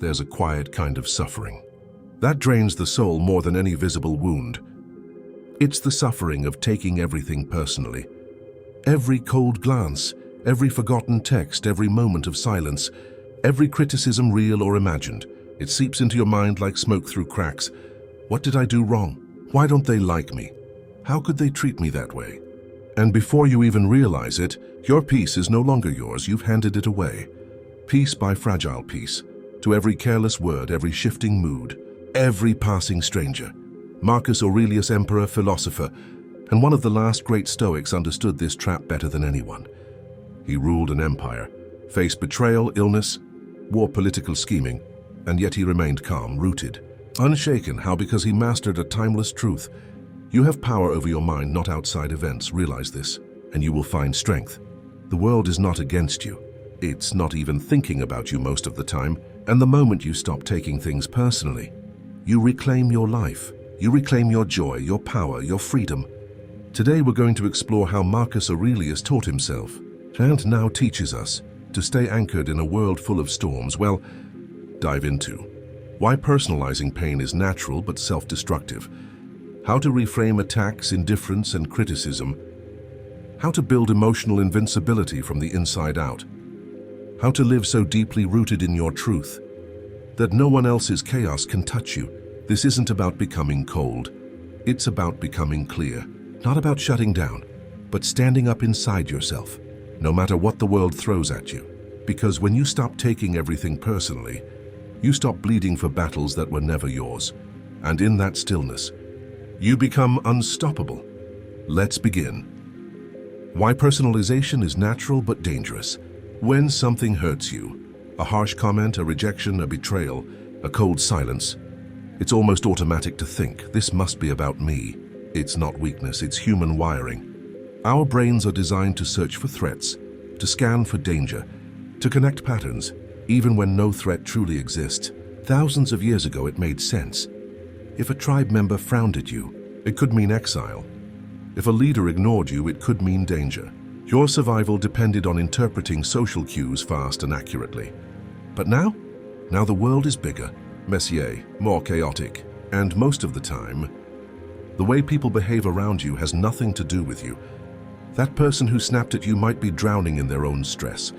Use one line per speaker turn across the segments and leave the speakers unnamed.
there's a quiet kind of suffering. That drains the soul more than any visible wound. It's the suffering of taking everything personally. Every cold glance, every forgotten text, every moment of silence, every criticism, real or imagined. It seeps into your mind like smoke through cracks. What did I do wrong? Why don't they like me? How could they treat me that way? And before you even realize it, your peace is no longer yours. You've handed it away. Piece by fragile piece, to every careless word, every shifting mood, every passing stranger. Marcus Aurelius, emperor, philosopher, and one of the last great Stoics, understood this trap better than anyone. He ruled an empire, faced betrayal, illness, war, political scheming, and yet he remained calm, rooted, unshaken. How? Because he mastered a timeless truth. You have power over your mind, not outside events. Realize this, and you will find strength. The world is not against you. It's not even thinking about you most of the time, and the moment you stop taking things personally, you reclaim your life. You reclaim your joy, your power, your freedom. Today we're going to explore how Marcus Aurelius taught himself, and now teaches us, to stay anchored in a world full of storms. Well, dive into why personalizing pain is natural but self-destructive, how to reframe attacks, indifference, and criticism, how to build emotional invincibility from the inside out, how to live so deeply rooted in your truth that no one else's chaos can touch you. This isn't about becoming cold. It's about becoming clear. Not about shutting down, but standing up inside yourself, no matter what the world throws at you. Because when you stop taking everything personally, you stop bleeding for battles that were never yours. And in that stillness, you become unstoppable. Let's begin. Why personalization is natural but dangerous. When something hurts you, a harsh comment, a rejection, a betrayal, a cold silence, it's almost automatic to think, this must be about me. It's not weakness, it's human wiring. Our brains are designed to search for threats, to scan for danger, to connect patterns, even when no threat truly exists. Thousands of years ago, it made sense. If a tribe member frowned at you, it could mean exile. If a leader ignored you, it could mean danger. Your survival depended on interpreting social cues fast and accurately. But now the world is bigger, messier, more chaotic, and most of the time, the way people behave around you has nothing to do with you. That person who snapped at you might be drowning in their own stress.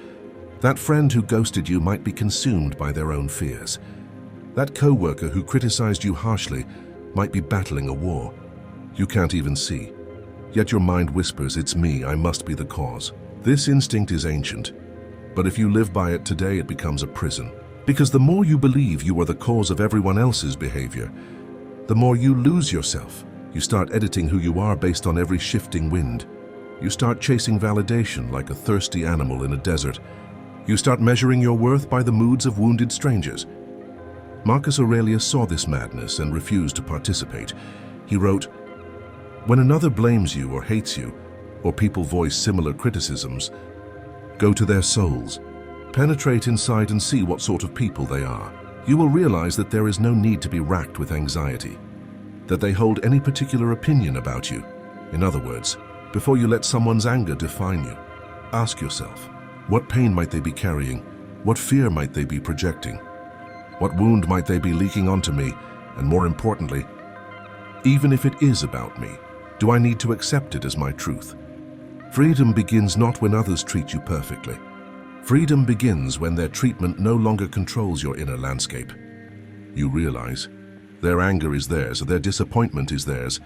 That friend who ghosted you might be consumed by their own fears. That co-worker who criticized you harshly might be battling a war you can't even see. Yet your mind whispers, it's me, I must be the cause. This instinct is ancient, but if you live by it today, it becomes a prison. Because the more you believe you are the cause of everyone else's behavior, the more you lose yourself. You start editing who you are based on every shifting wind. You start chasing validation like a thirsty animal in a desert. You start measuring your worth by the moods of wounded strangers. Marcus Aurelius saw this madness and refused to participate. He wrote, "When another blames you or hates you, or people voice similar criticisms, go to their souls. Penetrate inside and see what sort of people they are. You will realize that there is no need to be racked with anxiety, that they hold any particular opinion about you. In other words, before you let someone's anger define you, ask yourself, what pain might they be carrying? What fear might they be projecting? What wound might they be leaking onto me? And more importantly, even if it is about me, do I need to accept it as my truth?" Freedom begins not when others treat you perfectly. Freedom begins when their treatment no longer controls your inner landscape. You realize their anger is theirs, their disappointment is theirs,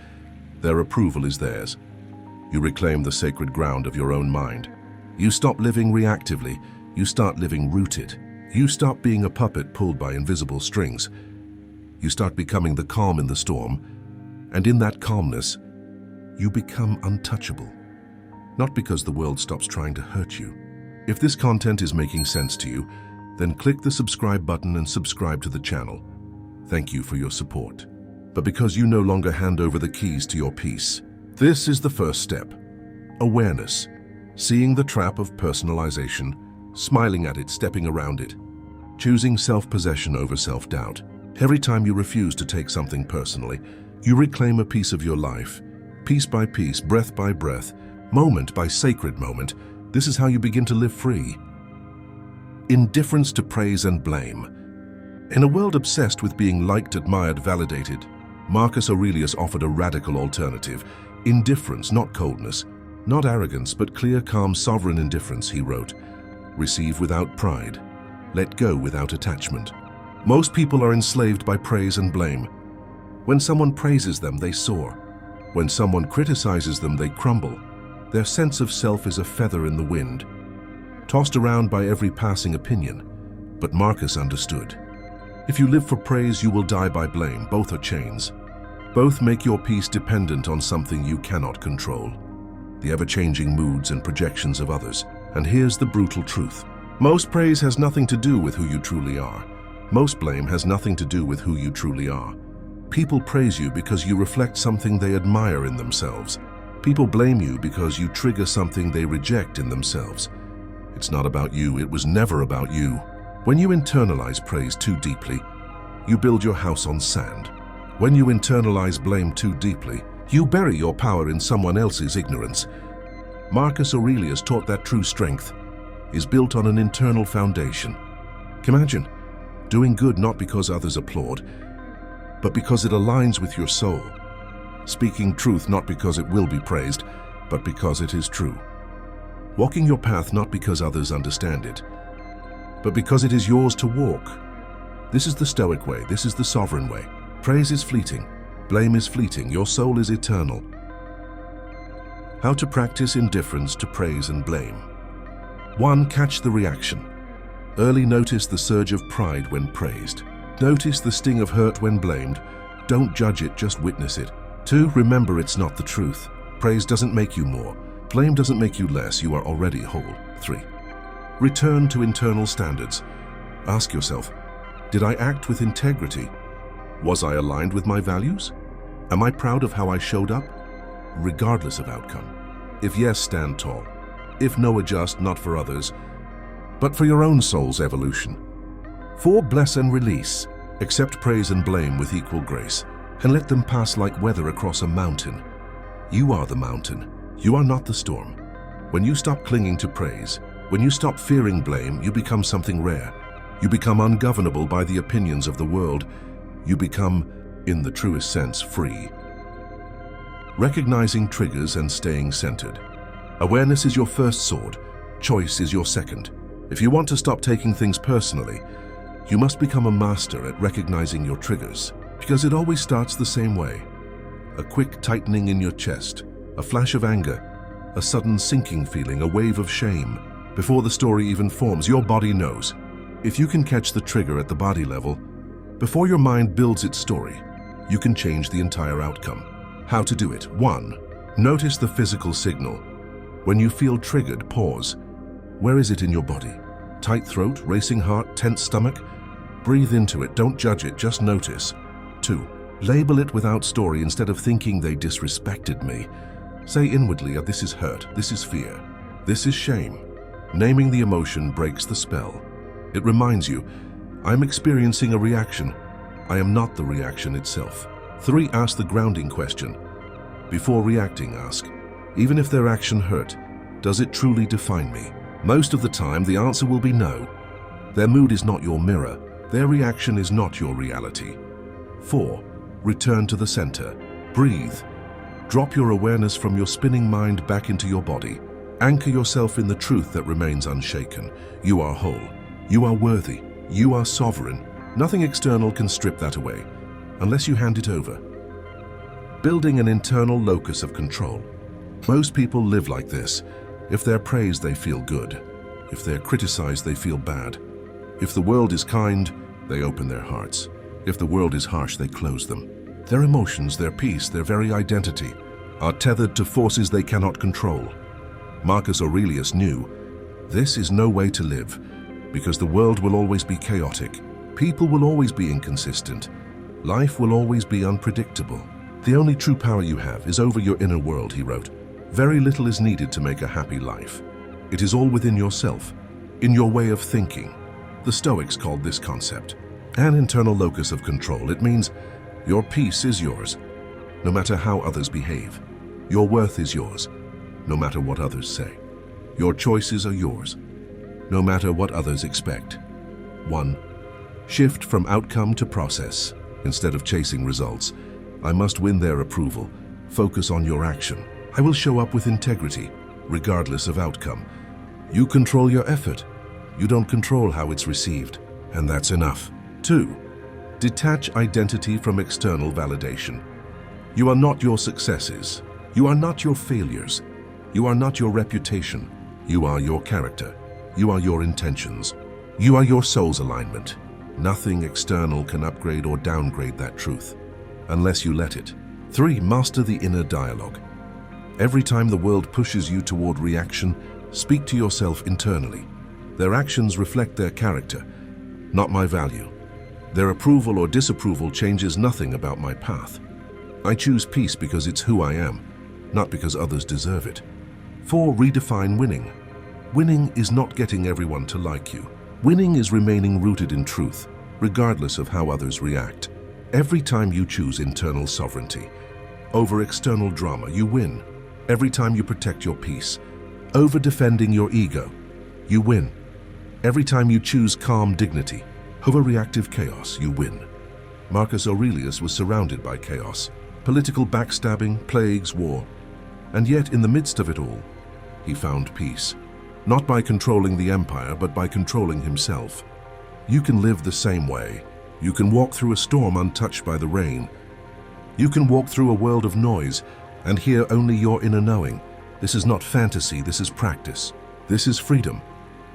their approval is theirs. You reclaim the sacred ground of your own mind. You stop living reactively, you start living rooted. You stop being a puppet pulled by invisible strings. You start becoming the calm in the storm, and in that calmness, you become untouchable. Not because the world stops trying to hurt you. If this content is making sense to you, then click the subscribe button and subscribe to the channel. Thank you for your support. But because you no longer hand over the keys to your peace, this is the first step. Awareness. Seeing the trap of personalization, smiling at it, stepping around it. Choosing self-possession over self-doubt. Every time you refuse to take something personally, you reclaim a piece of your life. Piece by piece, breath by breath, moment by sacred moment, this is how you begin to live free. Indifference to praise and blame. In a world obsessed with being liked, admired, validated, Marcus Aurelius offered a radical alternative. Indifference, not coldness. Not arrogance, but clear, calm, sovereign indifference, he wrote. Receive without pride. Let go without attachment. Most people are enslaved by praise and blame. When someone praises them, they soar. When someone criticizes them, they crumble. Their sense of self is a feather in the wind, tossed around by every passing opinion. But Marcus understood. If you live for praise, you will die by blame. Both are chains. Both make your peace dependent on something you cannot control. The ever-changing moods and projections of others. And here's the brutal truth. Most praise has nothing to do with who you truly are. Most blame has nothing to do with who you truly are. People praise you because you reflect something they admire in themselves. People blame you because you trigger something they reject in themselves. It's not about you. It was never about you. When you internalize praise too deeply, you build your house on sand. When you internalize blame too deeply, you bury your power in someone else's ignorance. Marcus Aurelius taught that true strength is built on an internal foundation. Imagine doing good not because others applaud, but because it aligns with your soul. Speaking truth not because it will be praised, but because it is true. Walking your path not because others understand it, but because it is yours to walk. This is the Stoic way. This is the sovereign way. Praise is fleeting. Blame is fleeting. Your soul is eternal. How to practice indifference to praise and blame. 1. Catch the reaction. Early notice the surge of pride when praised. Notice the sting of hurt when blamed. Don't judge it, just witness it. 2. Remember it's not the truth. Praise doesn't make you more. Blame doesn't make you less. You are already whole. 3. Return to internal standards. Ask yourself, did I act with integrity? Was I aligned with my values? Am I proud of how I showed up? Regardless of outcome. If yes, stand tall. If no, adjust, not for others, but for your own soul's evolution. 4. Bless and release. Accept praise and blame with equal grace, and let them pass like weather across a mountain. You are the mountain. You are not the storm. When you stop clinging to praise, when you stop fearing blame, you become something rare. You become ungovernable by the opinions of the world. You become, in the truest sense, free. Recognizing triggers and staying centered. Awareness is your first sword. Choice is your second. If you want to stop taking things personally, you must become a master at recognizing your triggers, because it always starts the same way. A quick tightening in your chest, a flash of anger, a sudden sinking feeling, a wave of shame. Before the story even forms, your body knows. If you can catch the trigger at the body level, before your mind builds its story, you can change the entire outcome. How to do it? 1. Notice the physical signal. When you feel triggered, pause. Where is it in your body? Tight throat, racing heart, tense stomach? Breathe into it, don't judge it, just notice. 2. Label it without story. Instead of thinking they disrespected me, say inwardly, this is hurt, this is fear, this is shame. Naming the emotion breaks the spell. It reminds you, I'm experiencing a reaction. I am not the reaction itself. 3. Ask the grounding question. Before reacting, ask, even if their action hurt, does it truly define me? Most of the time, the answer will be no. Their mood is not your mirror. Their reaction is not your reality. 4. Return to the center. Breathe. Drop your awareness from your spinning mind back into your body. Anchor yourself in the truth that remains unshaken. You are whole. You are worthy. You are sovereign. Nothing external can strip that away, unless you hand it over. Building an internal locus of control. Most people live like this. If they're praised, they feel good. If they're criticized, they feel bad. If the world is kind, they open their hearts. If the world is harsh, they close them. Their emotions, their peace, their very identity are tethered to forces they cannot control. Marcus Aurelius knew this is no way to live, because the world will always be chaotic. People will always be inconsistent. Life will always be unpredictable. The only true power you have is over your inner world, he wrote. Very little is needed to make a happy life. It is all within yourself, in your way of thinking. The Stoics called this concept an internal locus of control. It means your peace is yours, no matter how others behave. Your worth is yours, no matter what others say. Your choices are yours, no matter what others expect. 1. Shift from outcome to process. Instead of chasing results, I must win their approval. Focus on your action. I will show up with integrity, regardless of outcome. You control your effort. You don't control how it's received, and that's enough. 2. Detach identity from external validation. You are not your successes. You are not your failures. You are not your reputation. You are your character. You are your intentions. You are your soul's alignment. Nothing external can upgrade or downgrade that truth, unless you let it. 3. Master the inner dialogue. Every time the world pushes you toward reaction, speak to yourself internally. Their actions reflect their character, not my value. Their approval or disapproval changes nothing about my path. I choose peace because it's who I am, not because others deserve it. 4. Redefine winning. Winning is not getting everyone to like you. Winning is remaining rooted in truth, regardless of how others react. Every time you choose internal sovereignty over external drama, you win. Every time you protect your peace over defending your ego, you win. Every time you choose calm dignity over reactive chaos, you win. Marcus Aurelius was surrounded by chaos, political backstabbing, plagues, war. And yet, in the midst of it all, he found peace. Not by controlling the empire, but by controlling himself. You can live the same way. You can walk through a storm untouched by the rain. You can walk through a world of noise and hear only your inner knowing. This is not fantasy, this is practice. This is freedom.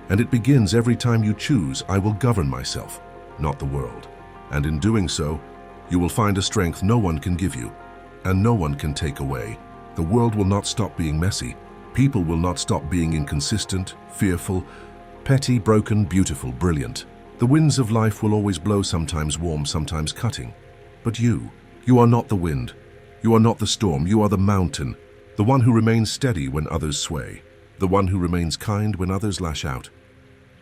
And it begins every time you choose, I will govern myself, not the world. And in doing so, you will find a strength no one can give you, and no one can take away. The world will not stop being messy. People will not stop being inconsistent, fearful, petty, broken, beautiful, brilliant. The winds of life will always blow, sometimes warm, sometimes cutting. But you are not the wind. You are not the storm. You are the mountain, the one who remains steady when others sway, the one who remains kind when others lash out,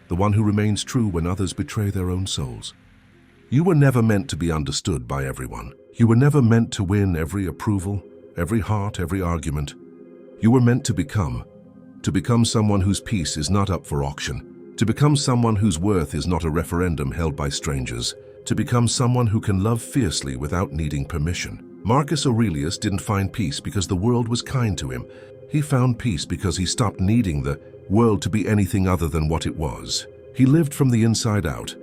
the one who remains true when others betray their own souls. You were never meant to be understood by everyone. You were never meant to win every approval, every heart, every argument. You were meant to become someone whose peace is not up for auction, to become someone whose worth is not a referendum held by strangers, to become someone who can love fiercely without needing permission. Marcus Aurelius didn't find peace because the world was kind to him. He found peace because he stopped needing the world to be anything other than what it was. He lived from the inside out,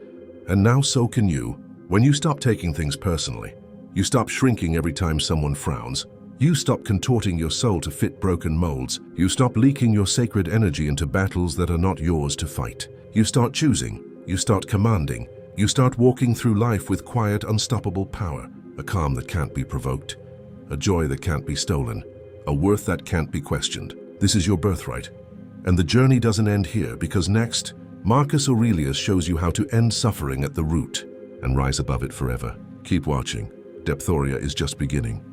and now so can you. When you stop taking things personally, you stop shrinking every time someone frowns. You stop contorting your soul to fit broken molds. You stop leaking your sacred energy into battles that are not yours to fight. You start choosing. You start commanding. You start walking through life with quiet, unstoppable power. A calm that can't be provoked. A joy that can't be stolen. A worth that can't be questioned. This is your birthright. And the journey doesn't end here, because next, Marcus Aurelius shows you how to end suffering at the root and rise above it forever. Keep watching. Depthoria is just beginning.